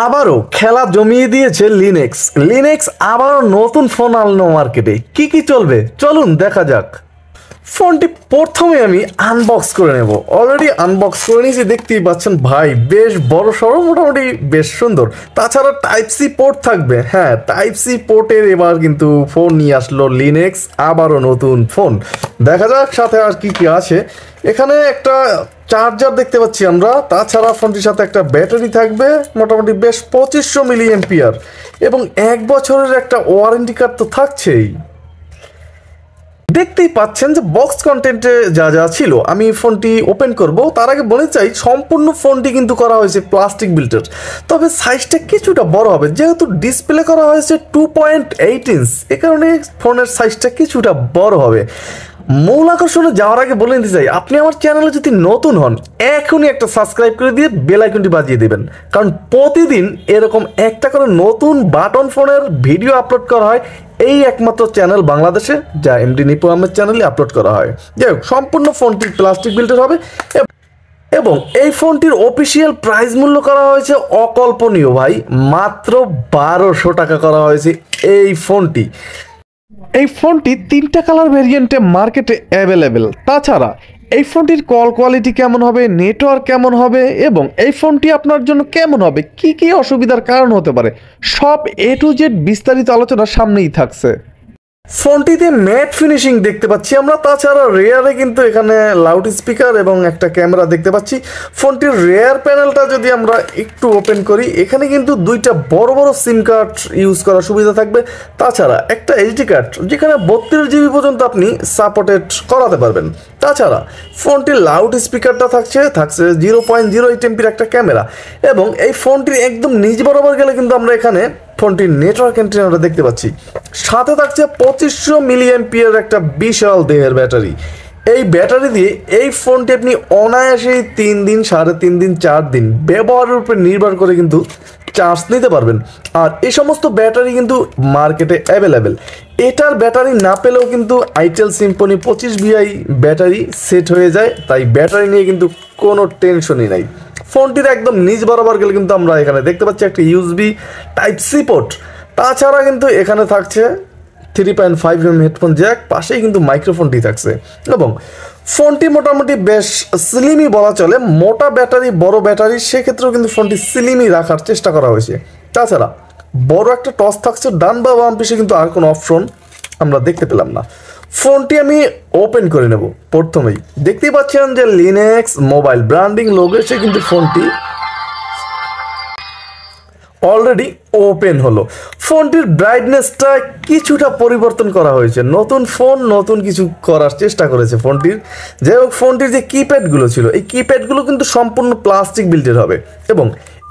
আবারও খেলা জমিয়ে দিয়েছে লিনেক্স। লিনেক্স আবারও নতুন ফোন আনলো মার্কেটে। কি কি চলবে চলুন দেখা যাক। ফোনটি প্রথমে আমি আনবক্স করে নেব। অলরেডি আনবক্স করে নিয়েছি, দেখতেই পাচ্ছেন ভাই, বেশ বড় সড়ো, মোটামুটি বেশ সুন্দর। তাছাড়া টাইপ সি পোর্ট থাকবে। হ্যাঁ, টাইপ সি পোর্টের এবার কিন্তু ফোন নিয়ে আসলো লিনেক্স, আবারও নতুন ফোন। দেখা যাক সাথে আর কি কি আছে। এখানে একটা চার্জার দেখতে পাচ্ছি আমরা। তাছাড়া ফোনটির সাথে একটা ব্যাটারি থাকবে, মোটামুটি বেশ 2500 মিলি এম্পিয়ার, এবং 1 বছরের একটা ওয়ারেন্টি কার্ড তো থাকছেই। দেখতেই পাচ্ছেন যে বক্স কন্টেন্টে যা যা ছিল। আমি ফোনটি ওপেন করব, তার আগে বলে চাই সম্পূর্ণ ফোনটি কিন্তু করা হয়েছে প্লাস্টিক বিল্টের, তবে সাইজটা কিছুটা বড় হবে, যেহেতু ডিসপ্লে করা হয়েছে 2.8 ইঞ্চ, এ কারণে ফোনের সাইজটা কিছুটা বড় হবে। মূল আকর্ষণে যাওয়ার আগে বলে নিতে চাই, আপনি আমার চ্যানেলে যদি নতুন হন এখনই একটা সাবস্ক্রাইব করে দিয়ে বেল আইকনটি বাজিয়ে দেবেন, কারণ প্রতিদিন এরকম একটা করে নতুন বাটন ফোনের ভিডিও আপলোড করা হয়। এই একমাত্র চ্যানেল বাংলাদেশে যা এমডি নিপু আহমেদ চ্যানেলে আপলোড করা হয়। যাই হোক, সম্পূর্ণ ফোনটি প্লাস্টিক বিল্টের হবে এবং এই ফোনটির অফিসিয়াল প্রাইস মূল্য করা হয়েছে অকল্পনীয় ভাই, মাত্র 1200 টাকা করা হয়েছে এই ফোনটি। এই ফোনটি 3টা কালার ভেরিয়েন্টে মার্কেটে অ্যাভেলেবেল। তাছাড়া এই ফোনটির কল কোয়ালিটি কেমন হবে, নেটওয়ার্ক কেমন হবে, এবং এই ফোনটি আপনার জন্য কেমন হবে, কি কি অসুবিধার কারণ হতে পারে, সব এ টু জেড বিস্তারিত আলোচনা সামনেই থাকছে। ফোনটিতে ম্যাট ফিনিশিং দেখতে পাচ্ছি আমরা। তাছাড়া রেয়ারে কিন্তু এখানে লাউড স্পিকার এবং একটা ক্যামেরা দেখতে পাচ্ছি। ফোনটির রেয়ার প্যানেলটা যদি আমরা একটু ওপেন করি, এখানে কিন্তু 2টা বড় বড় সিম কার্ড ইউজ করার সুবিধা থাকবে। তাছাড়া একটা এইচডি কার্ড, যেখানে 32 জিবি পর্যন্ত আপনি সাপোর্টেড করাতে পারবেন। তাছাড়া ফোনটির লাউড স্পিকারটা থাকছে 0.08 এমপির একটা ক্যামেরা, এবং এই ফোনটির একদম নিচ বরাবর গেলে কিন্তু আমরা এখানে ফোনটির নেটওয়ার্ক অ্যান্টেনাটা দেখতে পাচ্ছি। সাথে থাকছে 2500 মিলি এম্পিয়ার একটা বিশাল দেহের ব্যাটারি। এই ব্যাটারি দিয়ে এই ফোনটি আপনি অনায়াসেই 3 দিন, 3.5 দিন, 4 দিন ব্যবহারের উপর নির্ভর করে কিন্তু চার্জ নিতে পারবেন। আর এই সমস্ত ব্যাটারি কিন্তু মার্কেটে অ্যাভেলেবেল। এটার ব্যাটারি না পেলেও কিন্তু itel Symphony 25 VI battery set হয়ে যায়, তাই ব্যাটারি নিয়ে কিন্তু কোনো টেনশনই নাই। ফোনটির একদম নিচ বরাবর গেলে কিন্তু আমরা এখানে দেখতে পাচ্ছি একটা ইউএসবি টাইপ সি পোর্ট। তাছাড়া কিন্তু এখানে থাকছে 3.5mm হেডফোন জ্যাক, পাশেই কিন্তু মাইক্রোফোনটি থাকছে, এবং ফোনটি মোটামুটি বেশ স্লিমই বলা চলে। মোটা ব্যাটারি, বড় ব্যাটারি, সেক্ষেত্রেও কিন্তু ফোনটি স্লিমই রাখার চেষ্টা করা হয়েছে। তাছাড়া বড় একটা টস থাকছে ডান বা বাম পিছে, কিন্তু আর কোনো অপশন আমরা দেখতে পেলাম না। ফোনটি আমি ওপেন করে নেব। প্রথমেই দেখতেই পাচ্ছেন যে লিনেক্স মোবাইল ব্র্যান্ডিং লোগো এসে কিন্তু ফোনটি অলরেডি ওপেন হলো। ফোনটির ব্রাইটনেসটা কিছুটা পরিবর্তন করা হয়েছে। নতুন ফোন, নতুন কিছু করার চেষ্টা করেছে ফোনটির। যাই হোক, ফোনটির যে কিপ্যাডগুলো ছিল, এই কিপ্যাডগুলো কিন্তু সম্পূর্ণ প্লাস্টিক বিল্টের হবে, এবং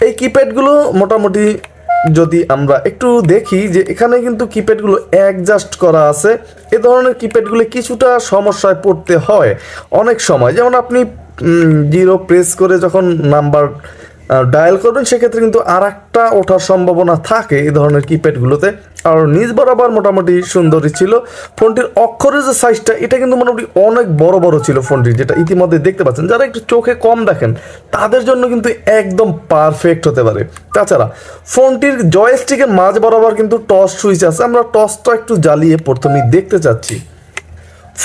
এই কিপ্যাডগুলো মোটামুটি যদি আমরা একটু দেখি যে এখানে কিন্তু কিপ্যাডগুলো অ্যাডজাস্ট করা আছে। এ ধরনের কিপ্যাডগুলো কিছুটা সমস্যায় পড়তে হয় অনেক সময়, যেমন আপনি 0 প্রেস করে যখন নাম্বার ডায়াল করবেন, সেক্ষেত্রে কিন্তু আর একটা ওঠার সম্ভাবনা থাকে এই ধরনের কিপ্যাডগুলোতে। আর নিচ বরাবর মোটামুটি সুন্দরই ছিল। ফোনটির অক্ষরের যে সাইজটা, এটা কিন্তু মোটামুটি অনেক বড় বড় ছিল ফোনটির, যেটা ইতিমধ্যে দেখতে পাচ্ছেন। যারা একটু চোখে কম দেখেন তাদের জন্য কিন্তু একদম পারফেক্ট হতে পারে। তাছাড়া ফোনটির জয়স্টিকের মাঝ বরাবর কিন্তু টস সুইচ আছে। আমরা টসটা একটু জ্বালিয়ে প্রথমেই দেখতে চাচ্ছি।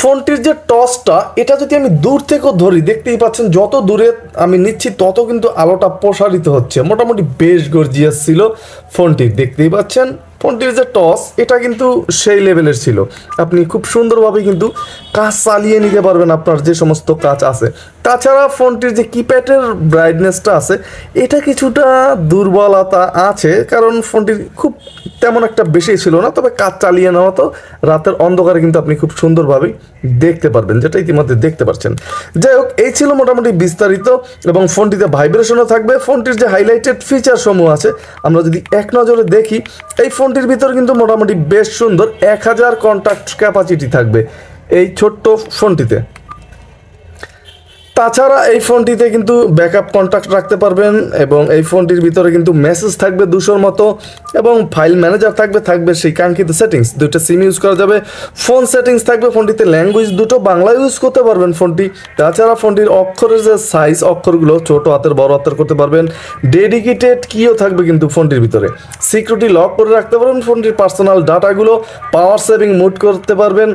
ফোনটির যে টসটা, এটা যদি আমি দূর থেকেও ধরি, দেখতেই পাচ্ছেন যত দূরে আমি নিচ্ছি তত কিন্তু আলোটা প্রসারিত হচ্ছে। মোটামুটি বেশ গর্জিয়াস ছিল ফোনটি, দেখতেই পাচ্ছেন। ফোনটির যে টস, এটা কিন্তু সেই লেভেলের ছিল। আপনি খুব সুন্দরভাবে কিন্তু কাজ চালিয়ে নিতে পারবেন, আপনার যে সমস্ত কাজ আছে। তাছাড়া ফোনটির যে কিপ্যাডের ব্রাইটনেসটা আছে, এটা কিছুটা দুর্বলতা আছে, কারণ ফোনটির খুব তেমন একটা বেশি ছিল না। তবে কাজ চালিয়ে নেওয়া তো রাতের অন্ধকারে কিন্তু আপনি খুব সুন্দরভাবেই দেখতে পারবেন, যেটা ইতিমধ্যে দেখতে পাচ্ছেন। যাই হোক, এই ছিল মোটামুটি বিস্তারিত, এবং ফোনটিতে ভাইব্রেশনও থাকবে। ফোনটির যে হাইলাইটেড ফিচার সমূহ আছে, আমরা যদি এক নজরে দেখি, এই ফোনটির ভিতর কিন্তু মোটামুটি বেশ সুন্দর 1000 কন্ট্যাক্ট ক্যাপাসিটি থাকবে এই ছোট্ট ফোনটিতে। তাছাড়া এই ফোনটিতে কিন্তু ব্যাকআপ কন্ট্যাক্ট রাখতে পারবেন এবং এই ফোনটির ভিতরে কিন্তু মেসেজ থাকবে 200-র মতো এবং ফাইল ম্যানেজার থাকবে সেই কাঙ্ক্ষিত সেটিংস, দুইটা সিম ইউজ করা যাবে, ফোন সেটিংস থাকবে, ফোনটিতে ল্যাঙ্গুয়েজ দুটো বাংলা ইউজ করতে পারবেন ফোনটি। তাছাড়া ফোনটির অক্ষরের যে সাইজ, অক্ষরগুলো ছোট হাতের বড় হাতের করতে পারবেন, ডেডিকেটেড কিও থাকবে কিন্তু ফোনটির ভিতরে, সিকিউরিটি লক করে রাখতে পারবেন ফোনটির পার্সোনাল ডাটাগুলো, পাওয়ার সেভিং মোড করতে পারবেন,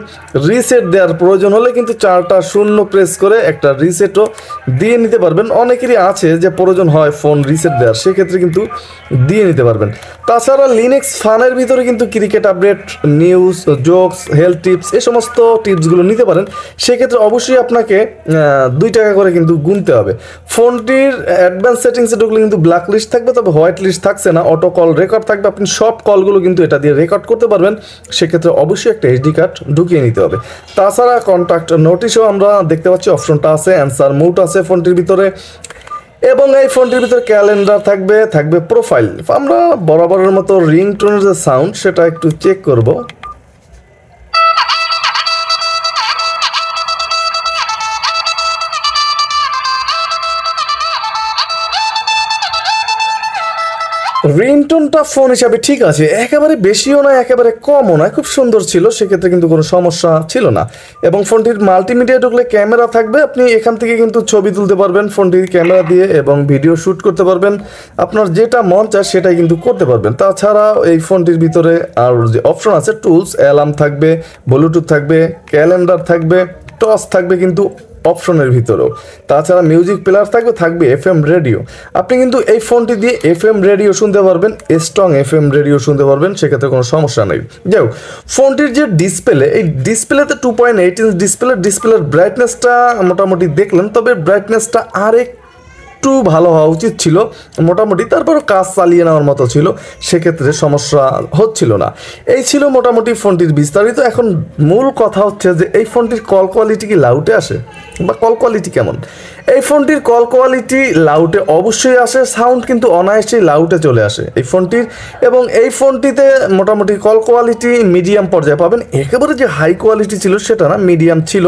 রিসেট দেওয়ার প্রয়োজন হলে কিন্তু 4টা 0 প্রেস করে একটা রিসেটও দিয়ে নিতে পারবেন। অনেকেরই আছে যে প্রয়োজন হয় ফোন রিসেট দেওয়ার, সেক্ষেত্রে কিন্তু দিয়ে নিতে পারবেন। তাছাড়া লিনাক্স ফানের ভিতরে কিন্তু cricket update, news, jokes, health tips এই সমস্ত টিপসগুলো নিতে পারেন। সেক্ষেত্রে অবশ্যই আপনাকে 2 টাকা করে কিন্তু গুনতে হবে। ফোনটির অ্যাডভান্স সেটিংসে ঢুকলে কিন্তু ব্ল্যাক লিস্ট থাকবে, তবে হোয়াইট লিস্ট থাকছে না, অটো কল রেকর্ড থাকবে, আপনি সব কলগুলো কিন্তু এটা দিয়ে রেকর্ড করতে পারবেন। সেক্ষেত্রে অবশ্যই একটা এইচডি কার্ড ঢুকিয়ে নিতে হবে। তাছাড়া কন্ট্যাক্ট নোটিশও আমরা দেখতে পাচ্ছি, অপশনটা আছে, অ্যান্সার মোড আছে ফোনটির ভিতরে এবং এই ফোনটির ভিতরে ক্যালেন্ডার থাকবে প্রোফাইল। আমরা বরাবরের মতো রিংটোনের যে সাউন্ড সেটা একটু চেক করব। রিংটোনটা ফোন হিসাবে ঠিক আছে, একেবারে বেশিও নয় একেবারে কমও নয়, খুব সুন্দর ছিল, সেক্ষেত্রে কিন্তু কোনো সমস্যা ছিল না। এবং ফোনটির মাল্টিমিডিয়া ঢুকলে ক্যামেরা থাকবে, আপনি এখান থেকে কিন্তু ছবি তুলতে পারবেন ফোনটির ক্যামেরা দিয়ে এবং ভিডিও শ্যুট করতে পারবেন, আপনার যেটা মন চায় সেটাই কিন্তু করতে পারবেন। তাছাড়া এই ফোনটির ভিতরে আর যে অপশন আছে টুলস, অ্যালার্ম থাকবে, ব্লুটুথ থাকবে, ক্যালেন্ডার থাকবে, টর্চ থাকবে কিন্তু অপশনের ভিতরেও। তাছাড়া মিউজিক প্লেয়ার থাকবে এফএম রেডিও, আপনি কিন্তু এই ফোনটি দিয়ে এফএম রেডিও শুনতে পারবেন, স্ট্রং এফএম রেডিও শুনতে পারবেন, সেক্ষেত্রে কোনো সমস্যা নেই। যাই হোক, ফোনটির যে ডিসপ্লে, এই ডিসপ্লেতে 2.8 ইঞ্চ ডিসপ্লের ব্রাইটনেসটা মোটামুটি দেখলেন, তবে ব্রাইটনেসটা একটু ভালো হওয়া উচিত ছিল, মোটামুটি তারপরও কাজ চালিয়ে নেওয়ার মতো ছিল, সেক্ষেত্রে সমস্যা হচ্ছিল না। এই ছিল মোটামুটি ফোনটির বিস্তারিত। এখন মূল কথা হচ্ছে যে এই ফোনটির কল কোয়ালিটি কি লাউটে আসে বা কল কোয়ালিটি কেমন? এই ফোনটির কল কোয়ালিটি লাউটে অবশ্যই আসে, সাউন্ড কিন্তু অনায়াসেই লাউটে চলে আসে এই ফোনটির, এবং এই ফোনটিতে মোটামুটি কল কোয়ালিটি মিডিয়াম পর্যায়ে পাবেন, একেবারে যে হাই কোয়ালিটি ছিল সেটা না, মিডিয়াম ছিল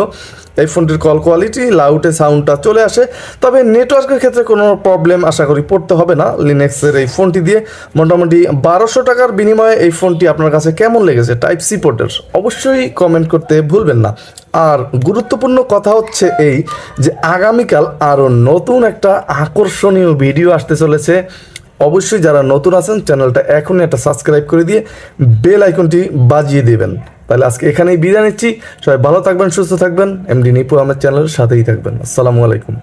এই ফোনটির কল কোয়ালিটি, লাউটে সাউন্ডটা চলে আসে। তবে নেটওয়ার্কের ক্ষেত্রে কোনো প্রবলেম আশা করি পড়তে হবে না লিনাক্সের এই ফোনটি দিয়ে। মোটামুটি 1200 টাকার বিনিময়ে এই ফোনটি আপনার কাছে কেমন লেগেছে টাইপ সি পোর্টের অবশ্যই কমেন্ট করতে ভুলবেন না। আর গুরুত্বপূর্ণ কথা হচ্ছে এই যে আগামীকাল আরও নতুন একটা আকর্ষণীয় ভিডিও আসতে চলেছে। অবশ্যই যারা নতুন আছেন চ্যানেলটা এখনই একটা সাবস্ক্রাইব করে দিয়ে বেল আইকনটি বাজিয়ে দেবেন। তাহলে আজকে এখানেই বিদায় নিচ্ছি, সবাই ভালো থাকবেন, সুস্থ থাকবেন, এমডি নিপু আহমেদ চ্যানেলের সাথেই থাকবেন। আসসালামু আলাইকুম।